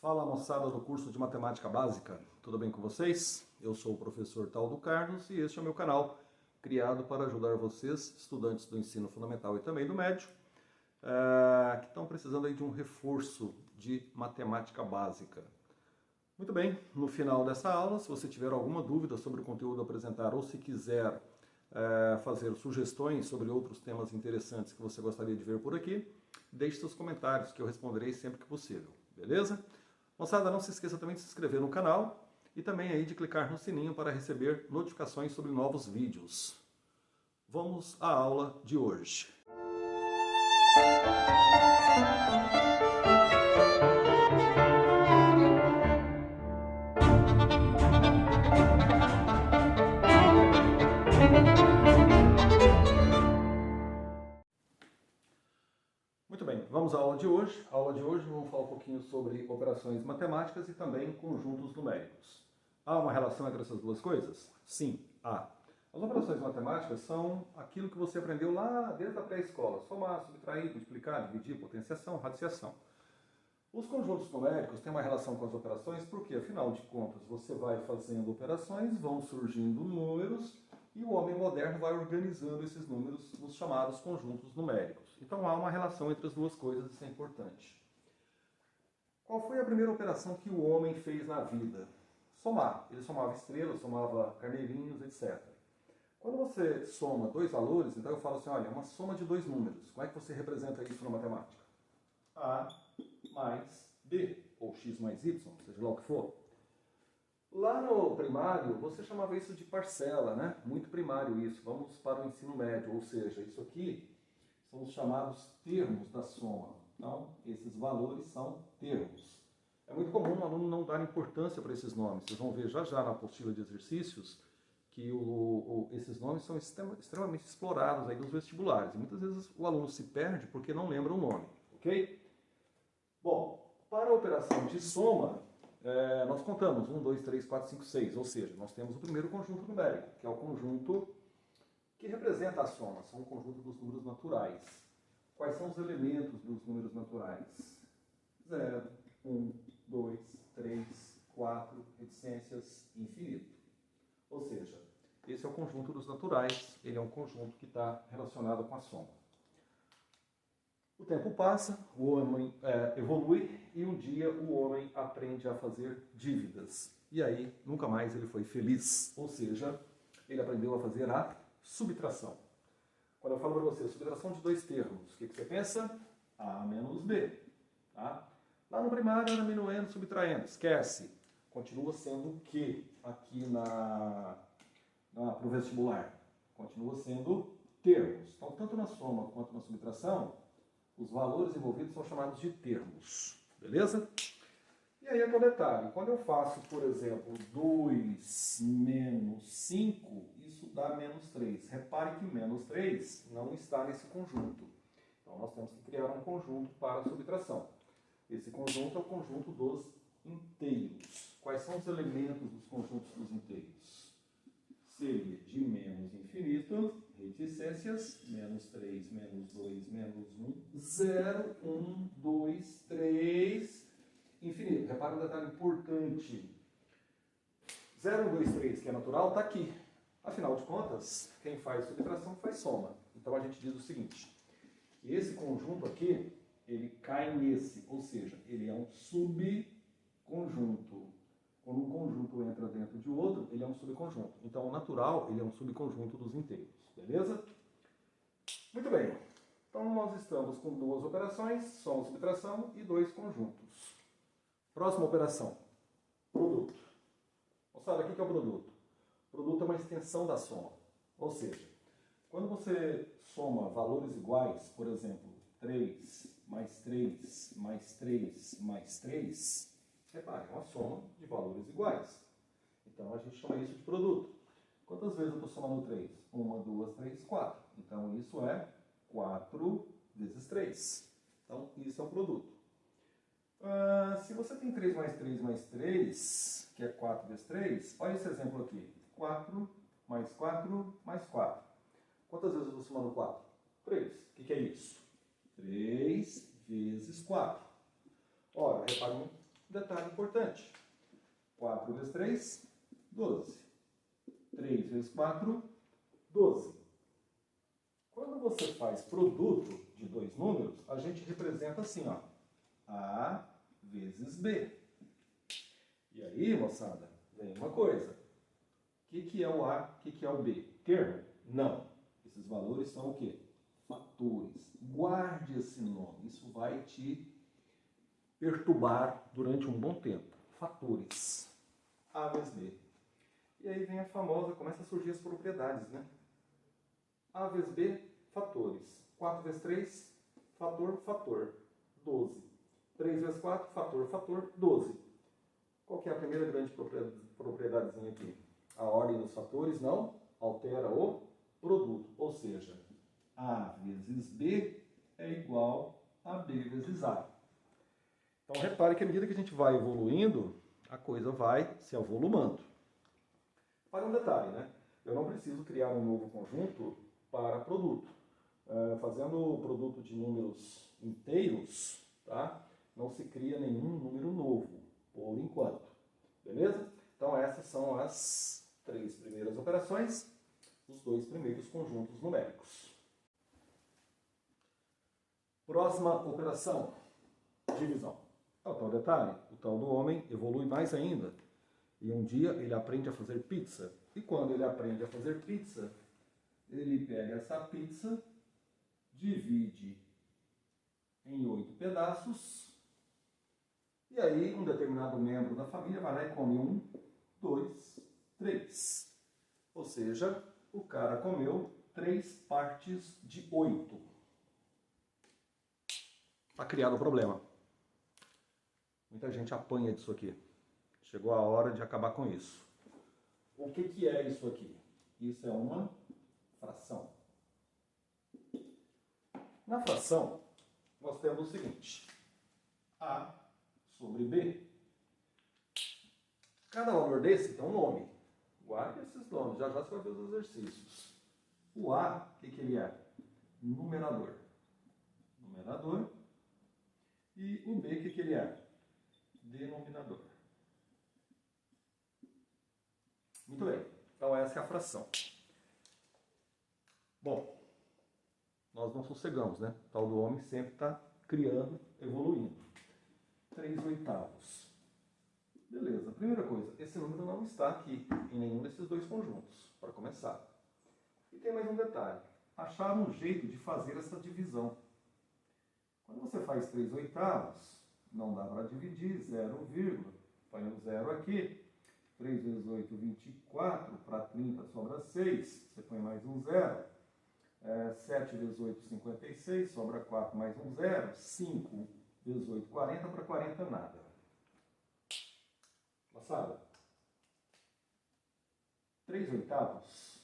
Fala moçada do curso de Matemática Básica, tudo bem com vocês? Eu sou o professor Taldo Carlos e este é o meu canal, criado para ajudar vocês, estudantes do ensino fundamental e também do médio, que estão precisando aí de um reforço de matemática básica. Muito bem, no final dessa aula, se você tiver alguma dúvida sobre o conteúdo a apresentar ou se quiser fazer sugestões sobre outros temas interessantes que você gostaria de ver por aqui, deixe seus comentários que eu responderei sempre que possível, beleza? Moçada, não se esqueça também de se inscrever no canal e também aí de clicar no sininho para receber notificações sobre novos vídeos. Vamos à aula de hoje. Muito bem, vamos à aula de hoje. A aula de hoje vamos falar um pouquinho sobre operações matemáticas e também conjuntos numéricos. Há uma relação entre essas duas coisas? Sim, há. As operações matemáticas são aquilo que você aprendeu lá desde a pré-escola. Somar, subtrair, multiplicar, dividir, potenciação, radiciação. Os conjuntos numéricos têm uma relação com as operações porque, afinal de contas, você vai fazendo operações, vão surgindo números e o homem moderno vai organizando esses números nos chamados conjuntos numéricos. Então há uma relação entre as duas coisas, isso é importante. Qual foi a primeira operação que o homem fez na vida? Somar. Ele somava estrelas, somava carneirinhos, etc. Quando você soma dois valores, então eu falo assim, olha, é uma soma de dois números. Como é que você representa isso na matemática? A mais B, ou x mais y, seja lá o que for. Lá no primário, você chamava isso de parcela, né? Muito primário isso. Vamos para o ensino médio, ou seja, isso aqui são os chamados termos da soma. Então, esses valores são termos. É muito comum o aluno não dar importância para esses nomes. Vocês vão ver já na apostila de exercícios que esses nomes são extremamente explorados aí nos vestibulares. E muitas vezes o aluno se perde porque não lembra o nome, ok? Bom, para a operação de soma, nós contamos 1, 2, 3, 4, 5, 6, ou seja, nós temos o primeiro conjunto numérico, que é o conjunto que representa a soma, são o conjunto dos números naturais. Quais são os elementos dos números naturais? 0, 1, 2, 3, 4, reticências, infinito. Ou seja, esse é o conjunto dos naturais, ele é um conjunto que está relacionado com a soma. O tempo passa, o homem evolui e um dia o homem aprende a fazer dívidas. E aí, nunca mais ele foi feliz. Ou seja, ele aprendeu a fazer a subtração. Quando eu falo para você, subtração de dois termos, o que você pensa? A menos B. Tá? Lá no primário era minuendo, subtraindo. Esquece. Continua sendo o que aqui para o vestibular? Continua sendo termos. Então, tanto na soma quanto na subtração, os valores envolvidos são chamados de termos, beleza? E aí aqui é o detalhe, quando eu faço, por exemplo, 2 menos 5, isso dá menos 3. Repare que menos 3 não está nesse conjunto. Então nós temos que criar um conjunto para a subtração. Esse conjunto é o conjunto dos inteiros. Quais são os elementos dos conjuntos dos inteiros? Seria de menos infinito, reticências, menos 3, menos 2, menos 1, 0, 1, 2, 3, infinito. Repara um detalhe importante. 0, 1, 2, 3, que é natural, está aqui. Afinal de contas, quem faz subtração faz soma. Então a gente diz o seguinte, que esse conjunto aqui, ele cai nesse, ou seja, ele é um subconjunto. Quando um conjunto entra dentro de outro, ele é um subconjunto. Então, o natural, ele é um subconjunto dos inteiros. Beleza? Muito bem. Então, nós estamos com duas operações, soma, subtração e dois conjuntos. Próxima operação. Produto. Moçada, o que é o produto? O produto é uma extensão da soma. Ou seja, quando você soma valores iguais, por exemplo, 3 mais 3 mais 3 mais 3... repare, é uma soma de valores iguais. Então, a gente chama isso de produto. Quantas vezes eu estou somando 3? 1, 2, 3, 4. Então, isso é 4 vezes 3. Então, isso é um produto. Se você tem 3 mais 3 mais 3, que é 4 vezes 3, olha esse exemplo aqui. 4 mais 4 mais 4. Quantas vezes eu estou somando 4? 3. O que é isso? 3 vezes 4. Ora, repare Detalhe importante. 4 vezes 3, 12. 3 vezes 4, 12. Quando você faz produto de dois números, a gente representa assim, ó. A vezes B. E aí, moçada, vem uma coisa. O que é o A, o que é o B? Termo? Não. Esses valores são o quê? Fatores. Guarde esse nome. Isso vai te perturbar durante um bom tempo. Fatores. A vezes B. E aí vem a famosa, começa a surgir as propriedades, né? A vezes B, fatores. 4 vezes 3, fator, fator. 12. 3 vezes 4, fator, fator. 12. Qual que é a primeira grande propriedadezinha aqui? A ordem dos fatores não altera o produto. Ou seja, A vezes B é igual a B vezes A. Então, repare que à medida que a gente vai evoluindo, a coisa vai se avolumando. Para um detalhe, né? Eu não preciso criar um novo conjunto para produto. Fazendo o produto de números inteiros, tá? Não se cria nenhum número novo, por enquanto. Beleza? Então, essas são as 3 primeiras operações, os 2 primeiros conjuntos numéricos. Próxima operação, divisão. É o tal detalhe, o tal do homem evolui mais ainda. E um dia ele aprende a fazer pizza. E quando ele aprende a fazer pizza, ele pega essa pizza, divide em 8 pedaços, e aí um determinado membro da família vai lá e come 1, 2, 3. Ou seja, o cara comeu 3 partes de 8. Está criado o problema. Muita gente apanha disso aqui. Chegou a hora de acabar com isso. O que é isso aqui? Isso é uma fração. Na fração, nós temos o seguinte. A sobre B. Cada valor desse tem um nome. Guarde esses nomes, já já você vai ver os exercícios. O A, o que ele é? Numerador. Numerador. E o B, o que ele é? Denominador. Muito bem. Então essa é a fração. Bom, nós não sossegamos, né? O tal do homem sempre está criando, evoluindo. 3/8. Beleza. Primeira coisa, esse número não está aqui em nenhum desses dois conjuntos, para começar. E tem mais um detalhe. Achar um jeito de fazer essa divisão. Quando você faz 3/8, não dá para dividir 0, põe um 0 aqui. 3 vezes 8, 24. Para 30 sobra 6. Você põe mais um 0. 7 vezes 8, 56. Sobra 4 mais um 0. 5 vezes 8, 40. Para 40, nada. Moçada, 3/8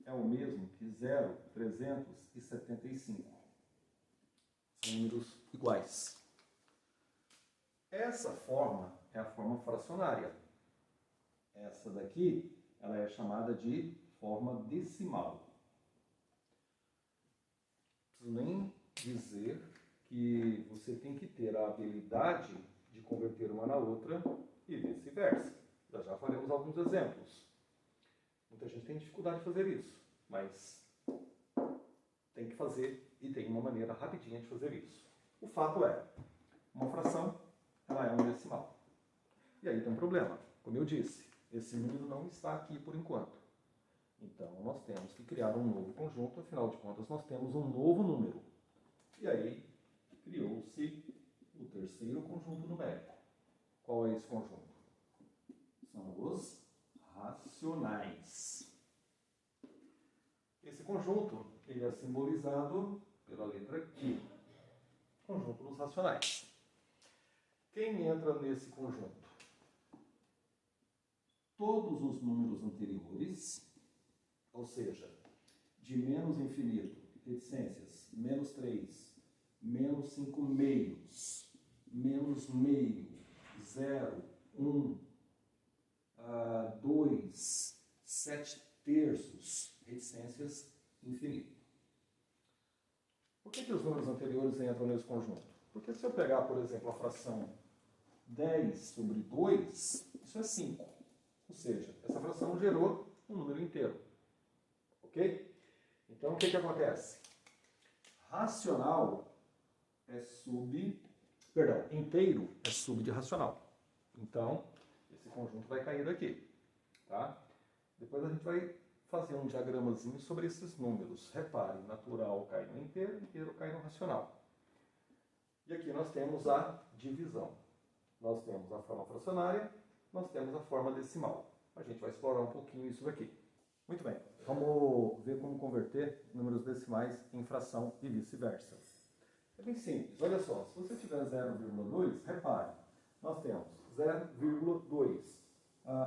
é o mesmo que 0,375. São números iguais. Essa forma é a forma fracionária. Essa daqui, ela é chamada de forma decimal. Não preciso nem dizer que você tem que ter a habilidade de converter uma na outra e vice-versa. Já faremos alguns exemplos. Muita gente tem dificuldade de fazer isso, mas tem que fazer e tem uma maneira rapidinha de fazer isso. O fato é, uma fração, ela é um decimal. E aí tem um problema. Como eu disse, esse número não está aqui por enquanto. Então, nós temos que criar um novo conjunto, afinal de contas, nós temos um novo número. E aí, criou-se o terceiro conjunto numérico. Qual é esse conjunto? São os racionais. Esse conjunto, ele é simbolizado pela letra Q. Conjunto dos racionais. Quem entra nesse conjunto? Todos os números anteriores, ou seja, de menos infinito, reticências, menos 3, menos 5 meios, menos meio, 0, 1, 2, 7 terços, reticências, infinito. Por que os números anteriores entram nesse conjunto? Porque se eu pegar, por exemplo, a fração 10 sobre 2, isso é 5. Ou seja, essa fração gerou um número inteiro. Ok? Então, o que acontece? Racional é inteiro é sub de racional. Então, esse conjunto vai cair daqui. Tá? Depois a gente vai fazer um diagramazinho sobre esses números. Reparem, natural cai no inteiro, inteiro cai no racional. E aqui nós temos a divisão. Nós temos a forma fracionária, nós temos a forma decimal. A gente vai explorar um pouquinho isso daqui. Muito bem, vamos ver como converter números decimais em fração e vice-versa. É bem simples, olha só, se você tiver 0,2, repare, nós temos 0,2.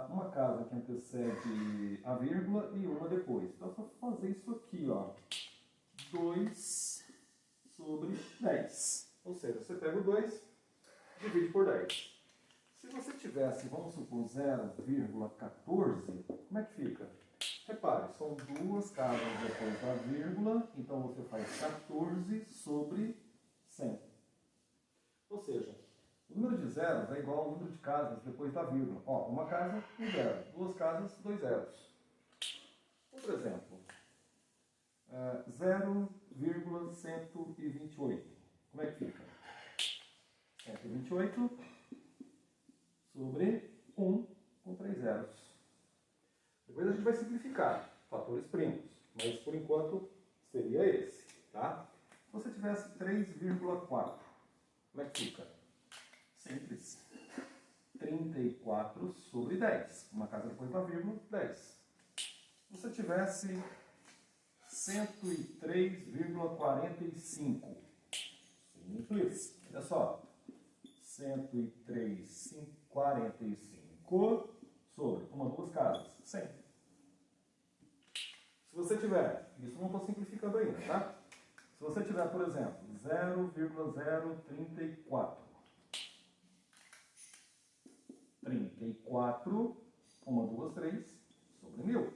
Uma casa que antecede a vírgula e uma depois. Então é só fazer isso aqui, ó. 2 sobre 10. Ou seja, você pega o 2, divide por 10. Se você tivesse, vamos supor, 0,14, como é que fica? Repare, são duas casas depois da vírgula, então você faz 14 sobre 100. Ou seja, o número de zeros é igual ao número de casas depois da vírgula. Ó, uma casa, um zero. Duas casas, dois zeros. Outro exemplo. 0,128. Como é que fica? 128 sobre 1 com 3 zeros. Depois a gente vai simplificar fatores primos, mas por enquanto seria esse, tá? Se você tivesse 3,4, como é que fica? Simples. 34 sobre 10. Uma casa depois da vírgula, 10. Se você tivesse 103,45. Simples. Olha só. 103,45 sobre duas casas. 100. Se você tiver, isso não estou simplificando ainda, tá? Se você tiver, por exemplo, 0,034. 34, 2, 3, sobre 1000.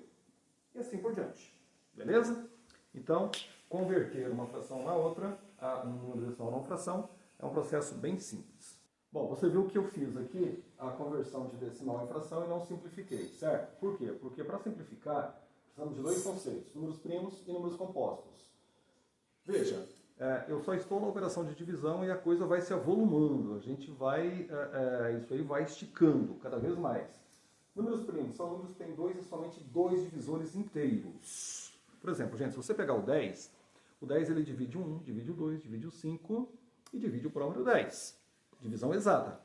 E assim por diante. Beleza? Então, converter uma fração na outra, um número decimal na fração, é um processo bem simples. Bom, você viu que eu fiz aqui a conversão de decimal em fração e não simplifiquei, certo? Por quê? Porque para simplificar, precisamos de dois conceitos, números primos e números compostos. Veja, eu só estou na operação de divisão e a coisa vai se avolumando, a gente vai, isso aí vai esticando cada vez mais. Números primos são números que têm dois e somente dois divisores inteiros. Por exemplo, gente, se você pegar o 10 ele divide o 1, divide o 2, divide o 5 e divide o próprio 10. Divisão exata.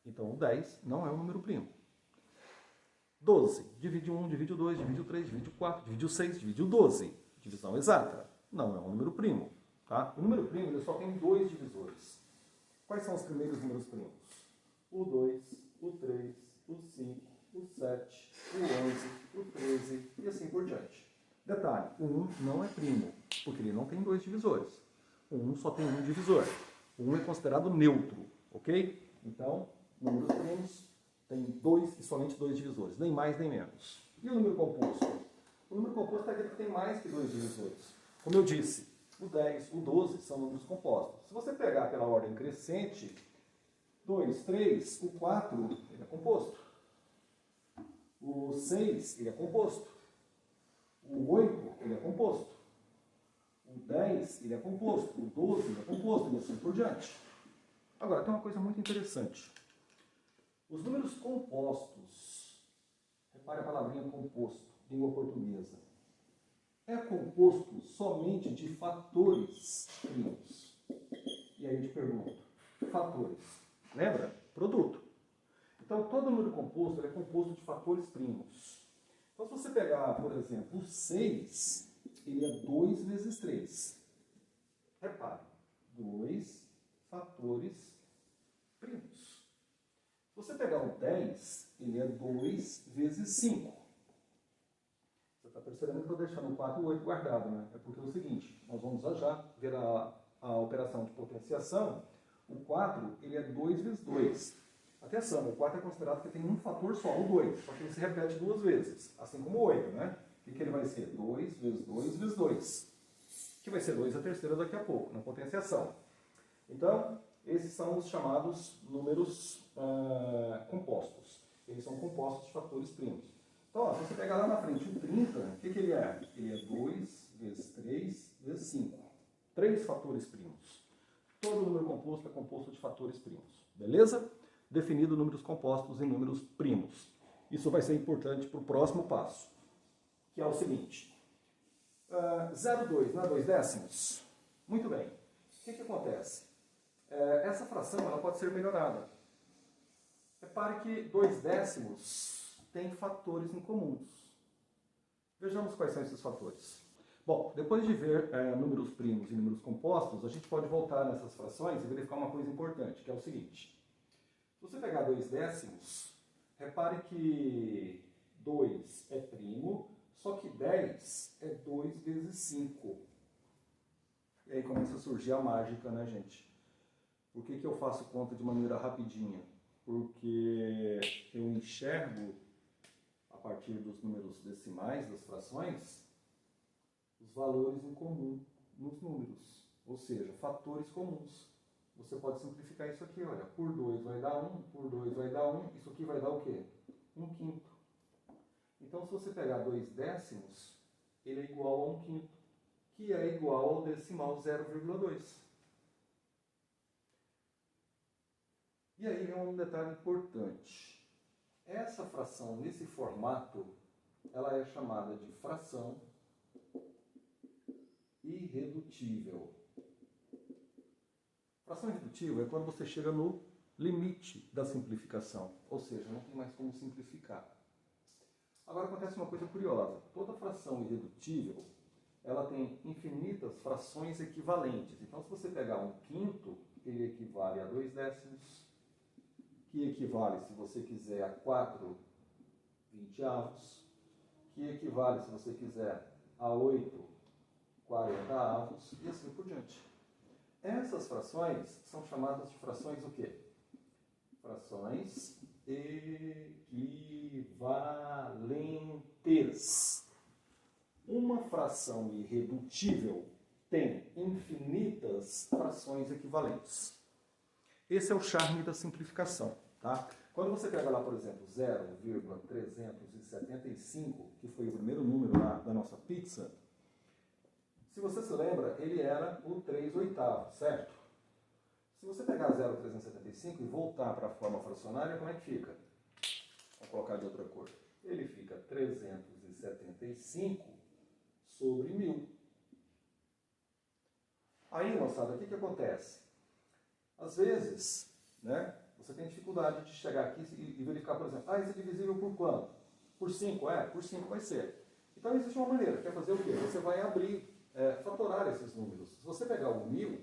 Então o 10 não é um número primo. 12, divide o 1, divide o 2, divide o 3, divide o 4, divide o 6, divide o 12. Divisão exata. Não é um número primo. Tá? O número primo ele só tem dois divisores. Quais são os primeiros números primos? O 2, o 3, o 5, o 7, o 11, o 13 e assim por diante. Detalhe, o 1 não é primo, porque ele não tem dois divisores. O 1 só tem um divisor. O 1 é considerado neutro, ok? Então, números primos tem dois e somente dois divisores, nem mais nem menos. E o número composto? O número composto é aquele que tem mais que dois divisores. Como eu disse, o 10, o 12 são números compostos. Se você pegar pela ordem crescente, 2, 3, o 4 ele é composto. O 6 ele é composto. O 8 ele é composto. O 10 ele é composto. O 12 ele é composto e assim por diante. Agora, tem uma coisa muito interessante. Os números compostos, repare a palavrinha composto, língua portuguesa, é composto somente de fatores primos. E aí eu te pergunto, fatores, lembra? Produto. Então, todo número composto ele é composto de fatores primos. Então, se você pegar, por exemplo, o 6, ele é 2 vezes 3. Repare, 2 fatores primos. Se você pegar o 10, ele é 2 vezes 5. Você está percebendo que eu estou deixando o 4 e o 8 guardado, né? É porque é o seguinte, nós vamos já ver a operação de potenciação. O 4, ele é 2 vezes 2. Atenção, o 4 é considerado que tem um fator só, o 2, só que ele se repete duas vezes, assim como o 8, né? O que ele vai ser? 2 vezes 2 vezes 2, que vai ser 2 a terceira daqui a pouco, na potenciação. Então, Esses são os chamados números compostos. Eles são compostos de fatores primos. Então, ó, se você pegar lá na frente o 30, o que ele é? Ele é 2 vezes 3 vezes 5. 3 fatores primos. Todo número composto é composto de fatores primos. Beleza? Definido números compostos em números primos. Isso vai ser importante para o próximo passo, que é o seguinte. 0,2 não é 2 décimos? Muito bem. O que acontece? Essa fração ela pode ser melhorada. Repare que 2 décimos tem fatores incomuns. Vejamos quais são esses fatores. Bom, depois de ver números primos e números compostos, a gente pode voltar nessas frações e verificar uma coisa importante, que é o seguinte. Se você pegar 2 décimos, repare que 2 é primo, só que 10 é 2 vezes 5. E aí começa a surgir a mágica, né, gente? Por que eu faço conta de maneira rapidinha? Porque eu enxergo, a partir dos números decimais, das frações, os valores em comum nos números, ou seja, fatores comuns. Você pode simplificar isso aqui, olha, por 2 vai dar 1, por 2 vai dar 1, isso aqui vai dar o quê? 1/5. Então, se você pegar 2 décimos, ele é igual a 1/5, que é igual ao decimal 0,2. E aí vem um detalhe importante. Essa fração, nesse formato, ela é chamada de fração irredutível. Fração irredutível é quando você chega no limite da simplificação, ou seja, não tem mais como simplificar. Agora acontece uma coisa curiosa. Toda fração irredutível, ela tem infinitas frações equivalentes. Então, se você pegar 1/5, ele equivale a 2 décimos, que equivale, se você quiser, a 4/20, que equivale, se você quiser, a 8/40, e assim por diante. Essas frações são chamadas de frações o quê? Frações equivalentes. Uma fração irredutível tem infinitas frações equivalentes. Esse é o charme da simplificação, tá? Quando você pega lá, por exemplo, 0,375, que foi o primeiro número lá da nossa pizza, se você se lembra, ele era o 3/8, certo? Se você pegar 0,375 e voltar para a forma fracionária, como é que fica? Vou colocar de outra cor. Ele fica 375 sobre 1000. Aí, moçada, o que acontece? Às vezes, né, você tem dificuldade de chegar aqui e verificar, por exemplo, isso é divisível por quanto? Por 5, Por 5 vai ser. Então, existe uma maneira. Quer fazer o quê? Você vai abrir, fatorar esses números. Se você pegar o 1000,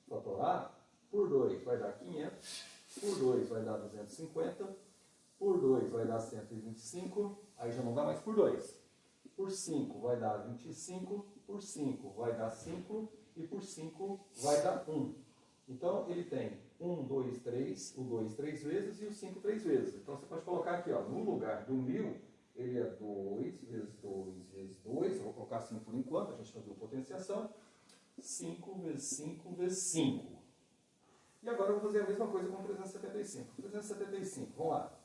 fatorar, por 2 vai dar 500, por 2 vai dar 250, por 2 vai dar 125, aí já não dá mais por 2. Por 5 vai dar 25, por 5 vai dar 5 e por 5 vai dar 1. Então, ele tem 1, 2, 3, o 2 3 vezes e o 5 3 vezes. Então, você pode colocar aqui, ó, no lugar do 1000, ele é 2 vezes 2 vezes 2, eu vou colocar assim por enquanto, a gente não viu potenciação, 5 vezes 5 vezes 5. E agora eu vou fazer a mesma coisa com 375. 375, vamos lá.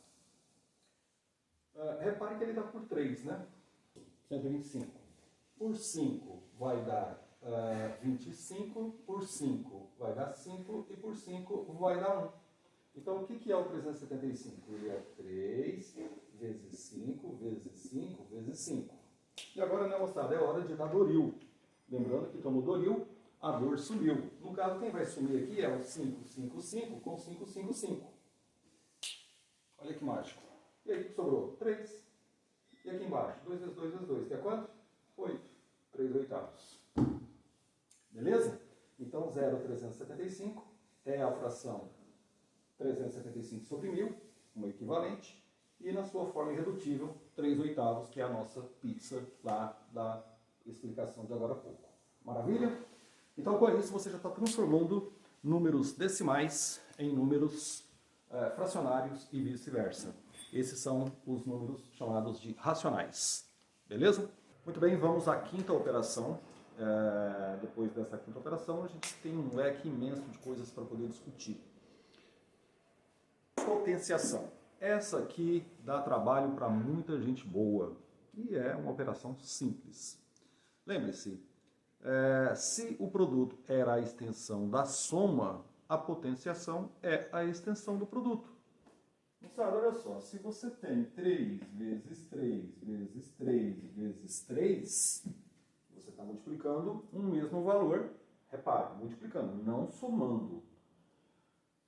Repare que ele dá por 3, né? 125. Por 5 vai dar 25, por 5 vai dar 5 e por 5 vai dar 1. Então, o que é o 375? Ele é 3 vezes 5 vezes 5 vezes 5. E agora, né, moçada, é hora de dar Doril. Lembrando que tomou Doril, a dor sumiu. No caso, quem vai sumir aqui é o 555 com 555. Olha que mágico. E aí, o que sobrou? 3. E aqui embaixo, 2 vezes 2 vezes 2, que é quanto? 8. 3/8. Beleza? Então, 0,375 é a fração 375 sobre 1000, uma equivalente, e na sua forma irredutível, 3/8, que é a nossa pizza lá da explicação de agora há pouco. Maravilha? Então, com isso, você já está transformando números decimais em números fracionários e vice-versa. Esses são os números chamados de racionais. Beleza? Muito bem, vamos à quinta operação. Depois dessa quinta operação, a gente tem um leque imenso de coisas para poder discutir. potenciação. Essa aqui dá trabalho para muita gente boa e é uma operação simples. Lembre-se, se o produto era a extensão da soma, a potenciação é a extensão do produto. Moçada, olha só, se você tem 3 vezes 3 vezes 3 vezes 3, você está multiplicando um mesmo valor, repare, multiplicando, não somando.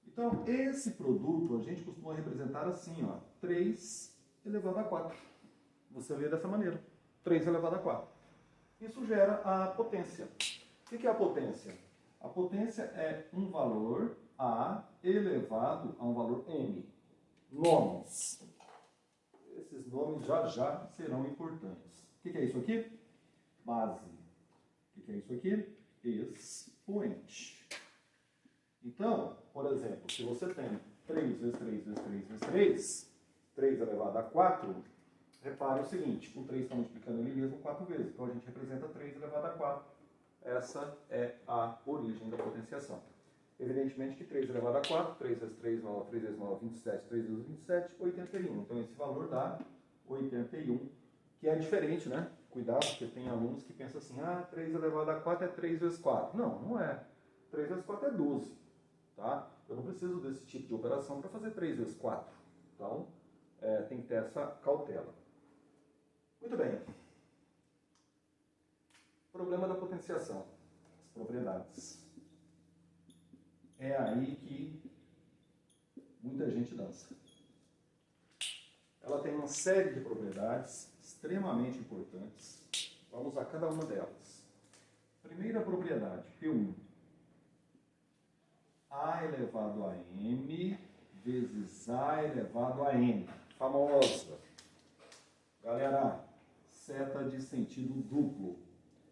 Então, esse produto a gente costuma representar assim, ó, 3 elevado a 4. Você lê dessa maneira, 3 elevado a 4. Isso gera a potência. O que é a potência? A potência é um valor A elevado a um valor M. Nomes. Esses nomes já serão importantes. O que é isso aqui? Base. O que é isso aqui? Expoente. Então, por exemplo, se você tem 3 vezes 3 vezes 3 vezes 3, 3 elevado a 4, repare o seguinte, o 3 está multiplicando ele mesmo 4 vezes, então a gente representa 3 elevado a 4. Essa é a origem da potenciação. Evidentemente que 3 elevado a 4, 3 vezes 3, 9, 3 vezes 9, 27, 3 vezes 27, 81. Então esse valor dá 81, que é diferente, né? Cuidado, porque tem alunos que pensam assim, 3 elevado a 4 é 3 vezes 4. Não, não é. 3 vezes 4 é 12. Tá? Eu não preciso desse tipo de operação para fazer 3 vezes 4. Então, tem que ter essa cautela. Muito bem. Problema da potenciação. As propriedades. É aí que muita gente dança. Ela tem uma série de propriedades extremamente importantes. Vamos a cada uma delas. Primeira propriedade, P1. A elevado a M vezes A elevado a N. Famosa. Galera, seta de sentido duplo.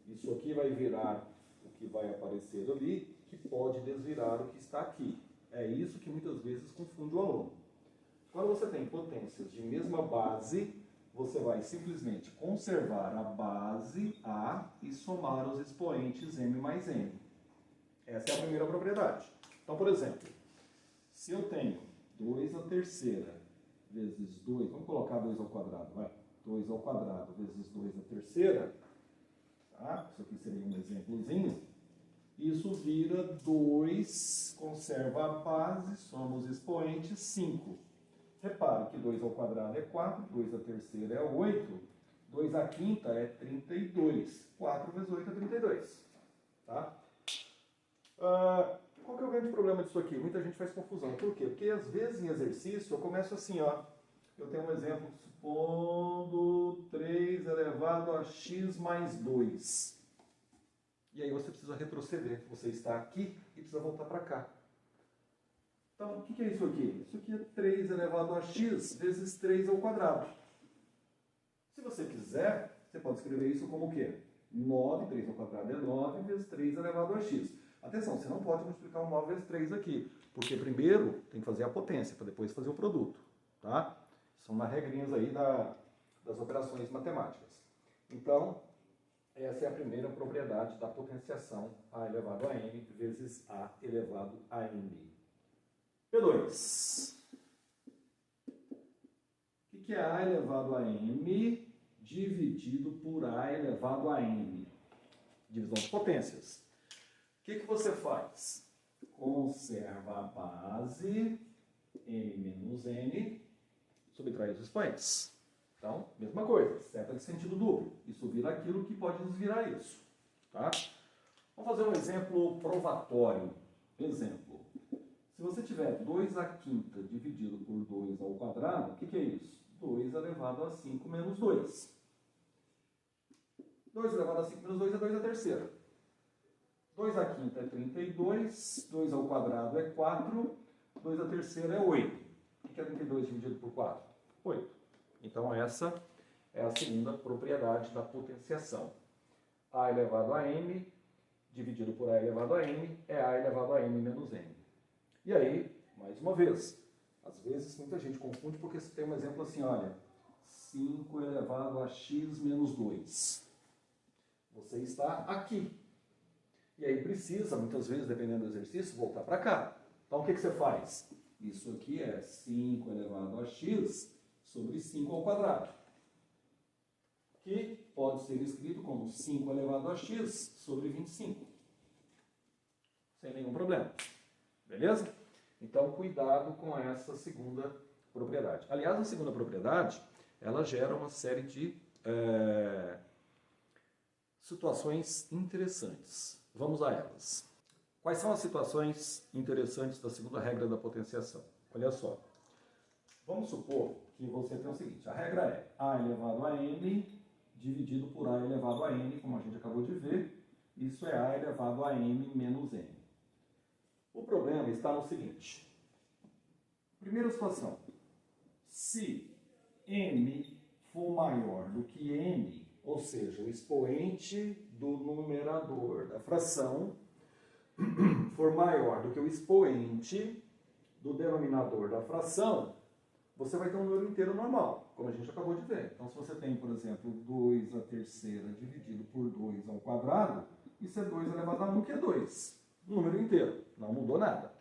Isso aqui vai virar o que vai aparecer ali, que pode desvirar o que está aqui. É isso que muitas vezes confunde o aluno. Quando você tem potências de mesma base, você vai simplesmente conservar a base A e somar os expoentes M mais N. Essa é a primeira propriedade. Então, por exemplo, se eu tenho 2 à terceira vezes 2, vamos colocar 2 ao quadrado, vai. 2 ao quadrado vezes 2 à terceira, tá? Isso aqui seria um exemplozinho. Isso vira 2, conserva a base, soma os expoentes, 5. Repare que 2 ao quadrado é 4, 2 à terceira é 8, 2 à quinta é 32. 4 vezes 8 é 32. Tá? Qual que é o grande problema disso aqui? Muita gente faz confusão. Por quê? Porque às vezes em exercício eu começo assim, ó. Eu tenho um exemplo, supondo 3 elevado a x mais 2. E aí você precisa retroceder. Você está aqui e precisa voltar para cá. Então, o que é isso aqui? Isso aqui é 3 elevado a x vezes 3 ao quadrado. Se você quiser, você pode escrever isso como o quê? 9, 3 ao quadrado é 9 vezes 3 elevado a x. Atenção, você não pode multiplicar um 9 vezes 3 aqui, porque primeiro tem que fazer a potência, para depois fazer o produto. Tá? São nas regrinhas aí das operações matemáticas. Então, essa é a primeira propriedade da potenciação, A elevado a N vezes A elevado a N. P2. O que é A elevado a M dividido por A elevado a N? Divisão de potências. O que você faz? Conserva a base, M menos N, subtrai os expoentes. Então, mesma coisa, seta de sentido duplo. Isso vira aquilo que pode desvirar isso. Tá? Vamos fazer um exemplo provatório. Exemplo. Se você tiver 2 à quinta dividido por 2 ao quadrado, o que é isso? 2 elevado a 5 menos 2. 2 elevado a 5 menos 2 é 2 à terceira. 2 à quinta é 32, 2 ao quadrado é 4, 2 à terceira é 8. O que é 32 dividido por 4? 8. Então essa é a segunda propriedade da potenciação. A elevado a M dividido por A elevado a N é A elevado a N menos N. E aí, mais uma vez, às vezes muita gente confunde porque você tem um exemplo assim, olha, 5 elevado a x menos 2. Você está aqui. E aí precisa, muitas vezes, dependendo do exercício, voltar para cá. Então o que você faz? Isso aqui é 5 elevado a x sobre 5 ao quadrado, que pode ser escrito como 5 elevado a x sobre 25. Sem nenhum problema. Beleza? Então, cuidado com essa segunda propriedade. Aliás, a segunda propriedade, ela gera uma série de situações interessantes. Vamos a elas. Quais são as situações interessantes da segunda regra da potenciação? Olha só. Vamos supor que você tem o seguinte, a regra é a elevado a n dividido por a elevado a n, como a gente acabou de ver, isso é a elevado a n menos n. O problema está no seguinte. Primeira situação, se m for maior do que n, ou seja, o expoente do numerador da fração for maior do que o expoente do denominador da fração, você vai ter um número inteiro normal, como a gente acabou de ver. Então, se você tem, por exemplo, 2 a terceira dividido por 2 ao quadrado, isso é 2 elevado a 1, que é 2. Número inteiro, não mudou nada.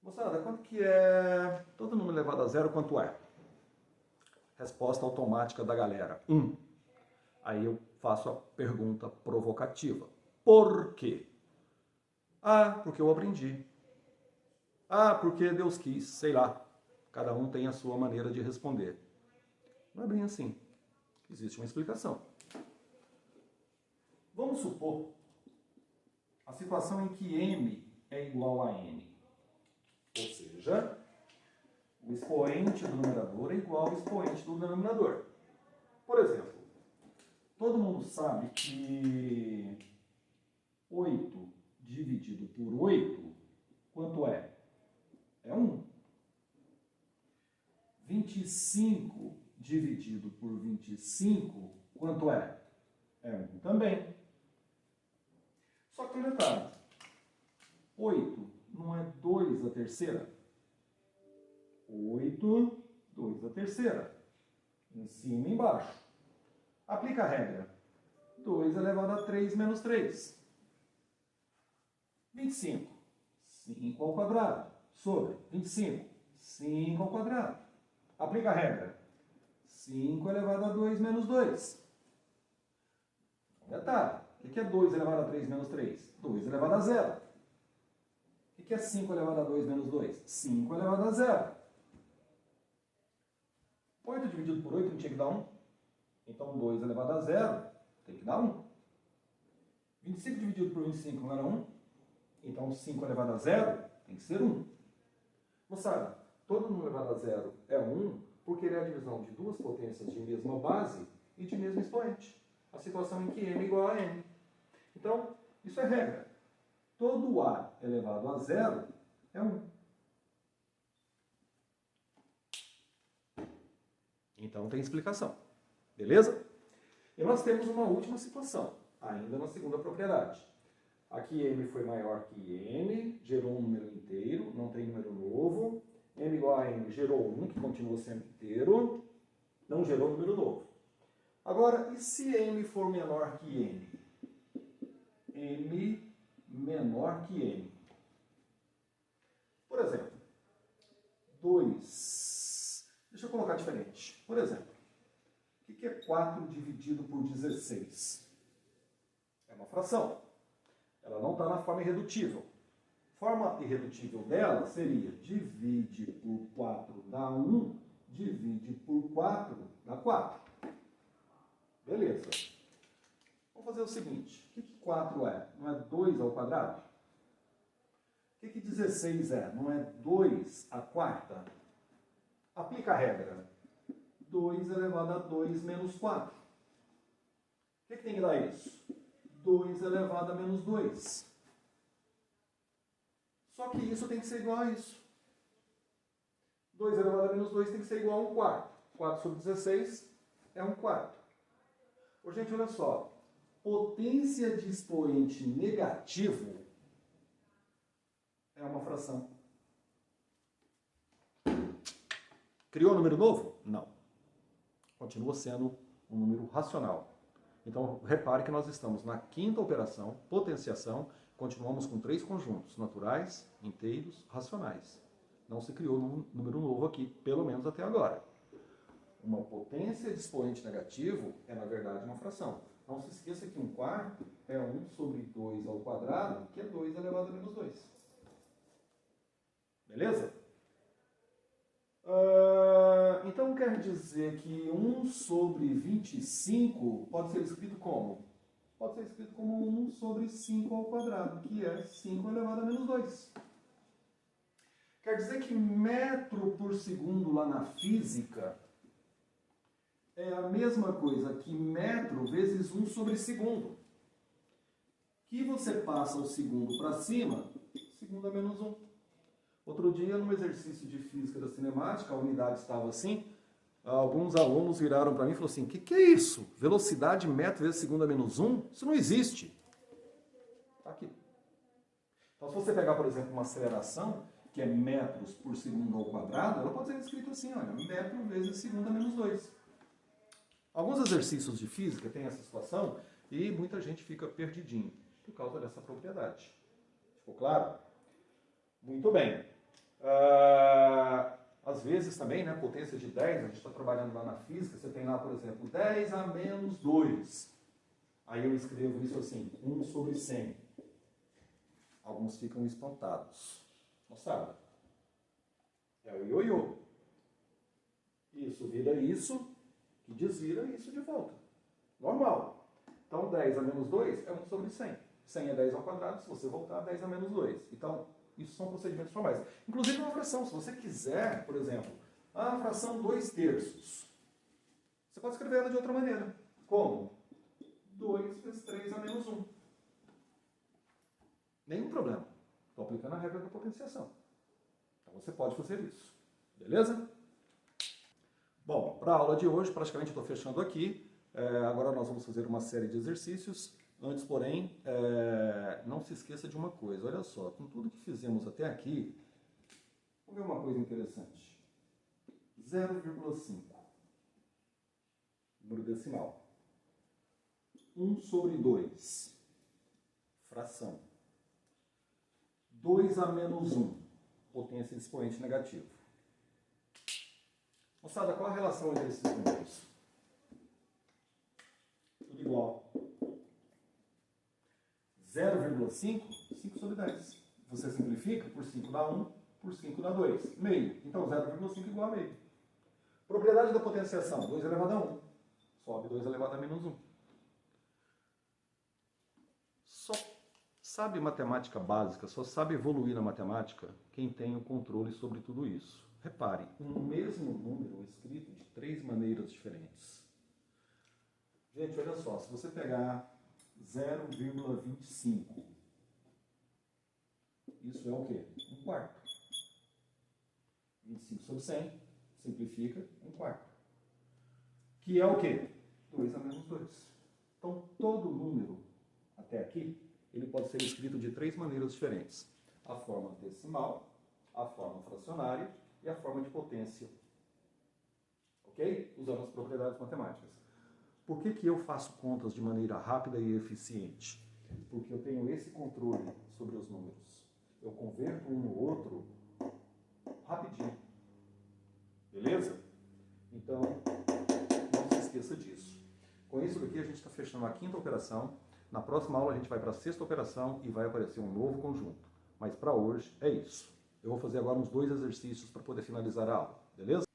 Moçada, quanto que é todo número elevado a zero, quanto é? Resposta automática da galera, 1. Aí eu faço a pergunta provocativa. Por quê? Ah, porque eu aprendi. Ah, porque Deus quis, sei lá. Cada um tem a sua maneira de responder. Não é bem assim. Existe uma explicação. Vamos supor a situação em que m é igual a n. Ou seja, o expoente do numerador é igual ao expoente do denominador. Por exemplo, todo mundo sabe que 8 dividido por 8, quanto é? É 1. 25 dividido por 25, quanto é? É 1 também. Só que tem um detalhe. 8 não é 2 a terceira? 8, 2 a terceira. Em cima e embaixo. Aplica a regra. 2 elevado a 3 menos 3. 25. 5 ao quadrado. Sobre 25. 5 ao quadrado. Aplica a regra. 5 elevado a 2 menos 2. Detalhe. O que é 2 elevado a 3 menos 3? 2 elevado a 0. O que é 5 elevado a 2 menos 2? 5 elevado a 0. 8 dividido por 8 não tinha que dar 1? Então 2 elevado a 0 tem que dar 1. 25 dividido por 25 não era 1? Então 5 elevado a 0 tem que ser 1. Moçada, todo número elevado a 0 é 1 porque ele é a divisão de duas potências de mesma base e de mesmo expoente. A situação em que m é igual a n. Então, isso é regra. Todo a elevado a 0 é 1. Então tem explicação. Beleza? E nós temos uma última situação, ainda na segunda propriedade. Aqui m foi maior que n, gerou um número inteiro, não tem número novo. m igual a n gerou 1, que continua sendo inteiro, não gerou número novo. Agora, e se m for menor que n? m menor que n. Por exemplo, 2. Deixa eu colocar diferente. Por exemplo, o que é 4 dividido por 16? É uma fração. Ela não está na forma irredutível. A forma irredutível dela seria divide por 4 dá 1, divide por 4 dá 4. Beleza. Vamos fazer o seguinte. O que 4 é? Não é 2 ao quadrado? O que 16 é? Não é 2 à quarta? Aplica a regra. 2 elevado a 2 menos 4. O que tem que dar isso? 2 elevado a menos 2. Só que isso tem que ser igual a isso. 2 elevado a menos 2 tem que ser igual a 1 quarto. 4 sobre 16 é 1 quarto. Ô, gente, olha só. Potência de expoente negativo é uma fração. Criou um número novo? Não. Continua sendo um número racional. Então, repare que nós estamos na quinta operação, potenciação, continuamos com 3 conjuntos, naturais, inteiros, racionais. Não se criou um número novo aqui, pelo menos até agora. Uma potência de expoente negativo é, na verdade, uma fração. Não se esqueça que 1/4 é 1 sobre 2 ao quadrado, que é 2 elevado a menos 2. Beleza? Então quer dizer que 1 sobre 25 pode ser escrito como? Pode ser escrito como 1 sobre 5 ao quadrado, que é 5 elevado a menos 2. Quer dizer que metro por segundo lá na física é a mesma coisa que metro vezes 1 sobre segundo. Que você passa o segundo para cima, segundo é menos 1. Outro dia, num exercício de física da cinemática, a unidade estava assim, alguns alunos viraram para mim e falaram assim, o que é isso? Velocidade metro vezes segundo é menos 1? Isso não existe. Está aqui. Então, se você pegar, por exemplo, uma aceleração, que é metros por segundo ao quadrado, ela pode ser escrita assim, olha, metro vezes segundo é menos 2. Alguns exercícios de física têm essa situação e muita gente fica perdidinho por causa dessa propriedade. Ficou claro? Muito bem. Às vezes também, né, potência de 10, a gente está trabalhando lá na física, você tem lá, por exemplo, 10 a menos 2. Aí eu escrevo isso assim, 1 sobre 100. Alguns ficam espantados. Moçada, é o ioiô. Isso vira isso, que desvira isso de volta. Normal. Então 10 a menos 2 é 1 sobre 100. 100 é 10 ao quadrado, se você voltar, 10 a menos 2. Então, isso são procedimentos formais. Inclusive uma fração, se você quiser, por exemplo, a fração 2/3. Você pode escrever ela de outra maneira. Como? 2 vezes 3 a menos 1. Nenhum problema. Estou aplicando a regra da potenciação. Então você pode fazer isso. Beleza? Bom, para a aula de hoje, praticamente estou fechando aqui. Agora nós vamos fazer uma série de exercícios. Antes, porém, não se esqueça de uma coisa. Olha só, com tudo que fizemos até aqui, vamos ver uma coisa interessante. 0,5. Número decimal. 1 sobre 2. Fração. 2 a menos 1. Potência de expoente negativo. Moçada, qual a relação entre esses números? Tudo igual. 0,5, 5 sobre 10. Você simplifica, por 5 dá 1, por 5 dá 2. Meio. Então 0,5 igual a meio. Propriedade da potenciação, 2 elevado a 1. Sobe 2 elevado a menos 1. Só sabe matemática básica, só sabe evoluir na matemática quem tem o controle sobre tudo isso. Repare, um mesmo número escrito de 3 maneiras diferentes. Gente, olha só, se você pegar 0,25. Isso é o quê? 1/4. 25 sobre 100, simplifica, 1/4. Que é o quê? 2 a menos 2. Então, todo número, até aqui, ele pode ser escrito de 3 maneiras diferentes. A forma decimal, a forma fracionária e a forma de potência. Ok? Usando as propriedades matemáticas. Por que eu faço contas de maneira rápida e eficiente? Porque eu tenho esse controle sobre os números. Eu converto um no outro rapidinho. Beleza? Então, não se esqueça disso. Com isso daqui, a gente está fechando a 5ª operação. Na próxima aula, a gente vai para a 6ª operação e vai aparecer um novo conjunto. Mas para hoje, é isso. Eu vou fazer agora uns 2 exercícios para poder finalizar a aula. Beleza?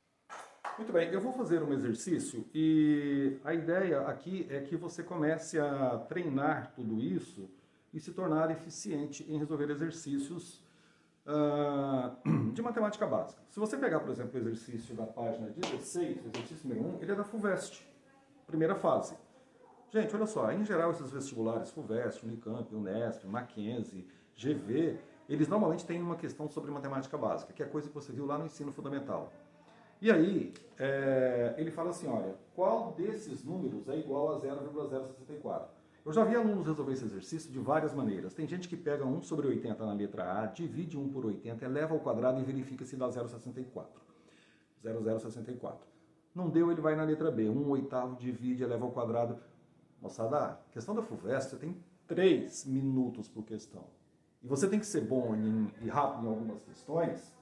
Muito bem, eu vou fazer um exercício e a ideia aqui é que você comece a treinar tudo isso e se tornar eficiente em resolver exercícios de matemática básica. Se você pegar, por exemplo, o exercício da página 16, o exercício número 1, ele é da FUVEST, primeira fase. Gente, olha só, em geral esses vestibulares, FUVEST, Unicamp, Unesp, Mackenzie, GV, eles normalmente têm uma questão sobre matemática básica, que é a coisa que você viu lá no ensino fundamental. E aí, ele fala assim, olha, qual desses números é igual a 0,064? Eu já vi alunos resolver esse exercício de várias maneiras. Tem gente que pega 1 sobre 80 na letra A, divide 1 por 80, eleva ao quadrado e verifica se dá 0,64. 0,064. Não deu, ele vai na letra B. 1/8 divide, eleva ao quadrado. Moçada, a questão da FUVEST, você tem 3 minutos por questão. E você tem que ser bom e rápido em algumas questões,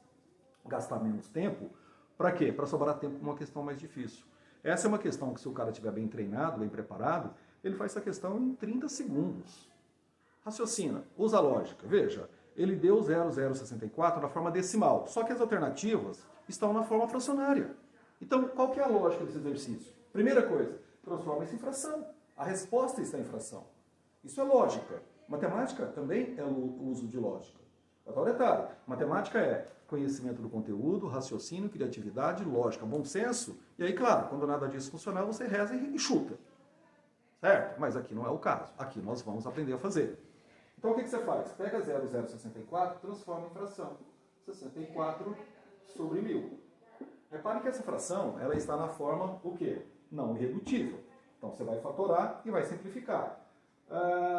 gastar menos tempo, para quê? Para sobrar tempo para uma questão mais difícil. Essa é uma questão que, se o cara estiver bem treinado, bem preparado, ele faz essa questão em 30 segundos. Raciocina, usa a lógica. Veja, ele deu 0064 na forma decimal, só que as alternativas estão na forma fracionária. Então, qual que é a lógica desse exercício? Primeira coisa, transforma isso em fração. A resposta está em fração. Isso é lógica. Matemática também é o uso de lógica. Agora, detalhe, matemática é conhecimento do conteúdo, raciocínio, criatividade, lógica, bom senso. E aí, claro, quando nada disso funcionar, você reza e chuta. Certo? Mas aqui não é o caso. Aqui nós vamos aprender a fazer. Então, o que você faz? Pega 0064, transforma em fração. 64 sobre 1000. Repare que essa fração, ela está na forma, o quê? Não irredutível. Então, você vai fatorar e vai simplificar.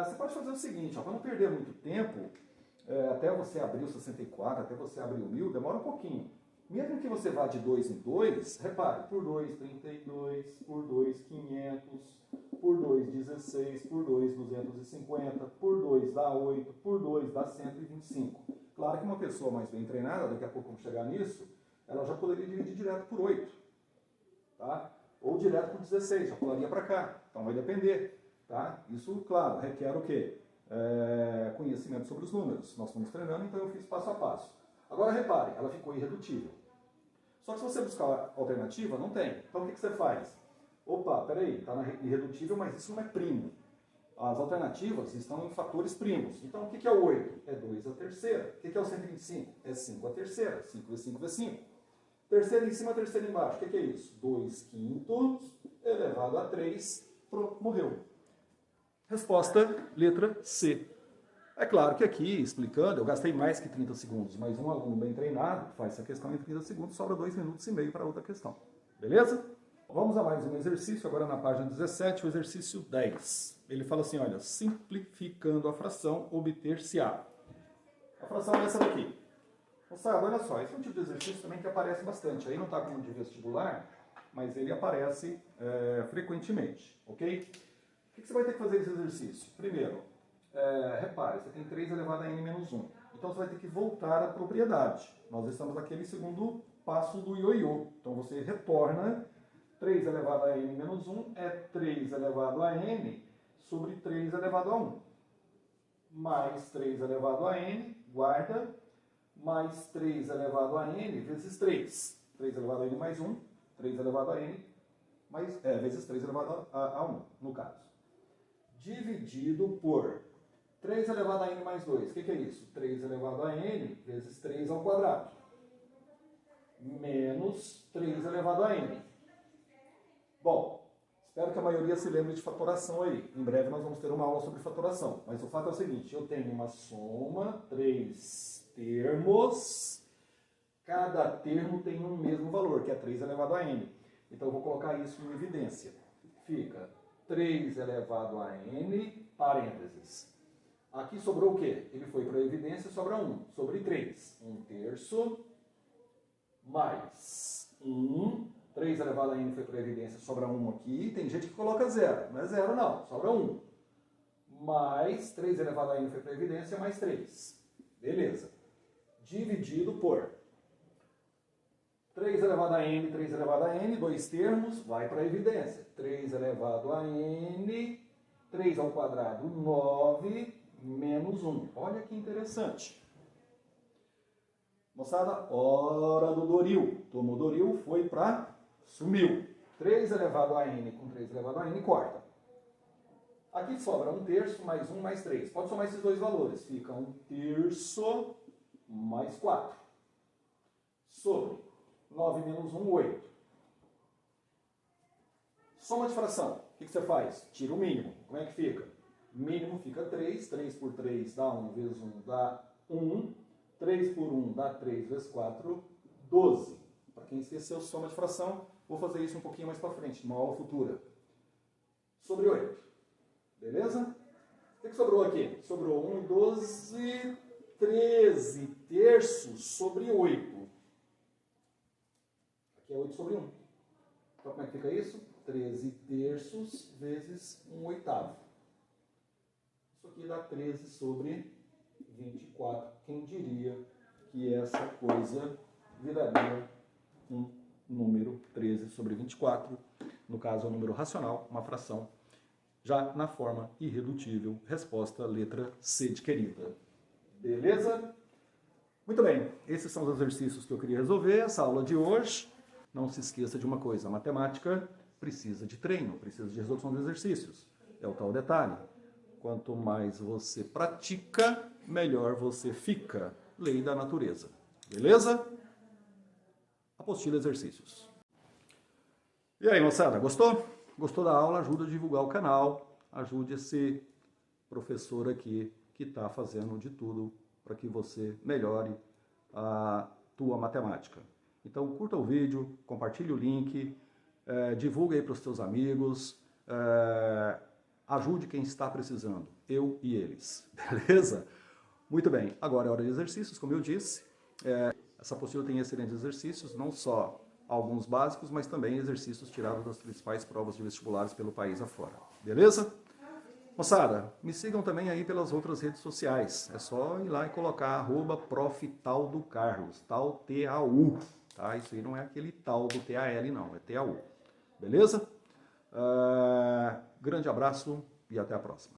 Você pode fazer o seguinte, para não perder muito tempo, até você abrir o 64, até você abrir o 1000, demora um pouquinho. Mesmo que você vá de 2 em 2, repare, por 2, 32, por 2, 500, por 2, 16, por 2, 250, por 2 dá 8, por 2 dá 125. Claro que uma pessoa mais bem treinada, daqui a pouco vamos chegar nisso, ela já poderia dividir direto por 8, tá? Ou direto por 16, já pularia para cá. Então vai depender, tá? Isso, claro, requer o quê? Conhecimento sobre os números. Nós estamos treinando, então eu fiz passo a passo. Agora repare, ela ficou irredutível. Só que se você buscar a alternativa, não tem. Então o que você faz? Opa, peraí, está na irredutível, mas isso não é primo. As alternativas estão em fatores primos. Então o que é o 8? É 2 a terceira. O que é o 125? É 5 a terceira. 5 vezes 5 vezes 5. Terceira em cima, terceira embaixo. O que é isso? 2 quintos elevado a 3. Pronto, morreu. Resposta, letra C. É claro que aqui, explicando, eu gastei mais que 30 segundos, mas um aluno bem treinado faz essa questão em 30 segundos, sobra 2 minutos e meio para outra questão. Beleza? Vamos a mais um exercício, agora na página 17, o exercício 10. Ele fala assim, olha, simplificando a fração, obter-se-á. A fração é essa daqui. Moçada, olha só, esse é um tipo de exercício também que aparece bastante. Aí não está como de vestibular, mas ele aparece frequentemente, ok? O que você vai ter que fazer nesse exercício? Primeiro, repare, você tem 3 elevado a n menos 1. Então você vai ter que voltar à propriedade. Nós estamos naquele segundo passo do ioiô. Então você retorna 3 elevado a n menos 1 é 3 elevado a n sobre 3 elevado a 1. Mais 3 elevado a n, guarda, mais 3 elevado a n vezes 3. 3 elevado a n mais 1, 3 elevado a n vezes 3 elevado a 1, no caso. Dividido por 3 elevado a n mais 2. O que é isso? 3 elevado a n vezes 3 ao quadrado. Menos 3 elevado a n. Bom, espero que a maioria se lembre de fatoração aí. Em breve nós vamos ter uma aula sobre fatoração. Mas o fato é o seguinte, eu tenho uma soma, 3 termos. Cada termo tem um mesmo valor, que é 3 elevado a n. Então eu vou colocar isso em evidência. Fica 3 elevado a n, parênteses. Aqui sobrou o quê? Ele foi para a evidência, sobra 1. Sobre 3. 1 terço mais 1. 3 elevado a n foi para a evidência, sobra 1 aqui. Tem gente que coloca 0. Não é 0 não, sobra 1. Mais 3 elevado a n foi para a evidência, mais 3. Beleza. Dividido por 3 elevado a n, 3 elevado a n, dois termos, vai para a evidência. 3 elevado a n, 3 ao quadrado, 9, menos 1. Olha que interessante. Moçada, hora do Doril. Tomou Doril, foi para... sumiu. 3 elevado a n com 3 elevado a n, corta. Aqui sobra 1 terço mais 1 mais 3. Pode somar esses dois valores. Fica 1 terço mais 4. Sobre 9 menos 1, 8. Soma de fração. O que você faz? Tira o mínimo. Como é que fica? Mínimo fica 3. 3 por 3 dá 1 vezes 1 dá 1. 3 por 1 dá 3 vezes 4, 12. Para quem esqueceu, soma de fração, vou fazer isso um pouquinho mais para frente, numa aula futura. Sobre 8. Beleza? O que sobrou aqui? Sobrou 1, 12, 13 terços sobre 8. Aqui é 8 sobre 1. Então como é que fica isso? 13 terços vezes 1 oitavo. Isso aqui dá 13 sobre 24. Quem diria que essa coisa viraria um número 13 sobre 24, no caso é um número racional, uma fração, já na forma irredutível, resposta letra C de querida. Beleza? Muito bem, esses são os exercícios que eu queria resolver, essa aula de hoje. Não se esqueça de uma coisa, a matemática precisa de treino, precisa de resolução de exercícios. É o tal detalhe. Quanto mais você pratica, melhor você fica. Lei da natureza. Beleza? Apostila exercícios. E aí, moçada, gostou? Gostou da aula? Ajuda a divulgar o canal. Ajude esse professor aqui que está fazendo de tudo para que você melhore a tua matemática. Então, curta o vídeo, compartilhe o link, divulgue aí para os seus amigos, ajude quem está precisando, eu e eles, beleza? Muito bem, agora é hora de exercícios, como eu disse. Essa apostila tem excelentes exercícios, não só alguns básicos, mas também exercícios tirados das principais provas de vestibulares pelo país afora, beleza? Moçada, me sigam também aí pelas outras redes sociais. É só ir lá e colocar @proftaldocarlos, tal T-A-U, tá? Isso aí não é aquele tal do T-A-L não, é T-A-U, beleza? Grande abraço e até a próxima.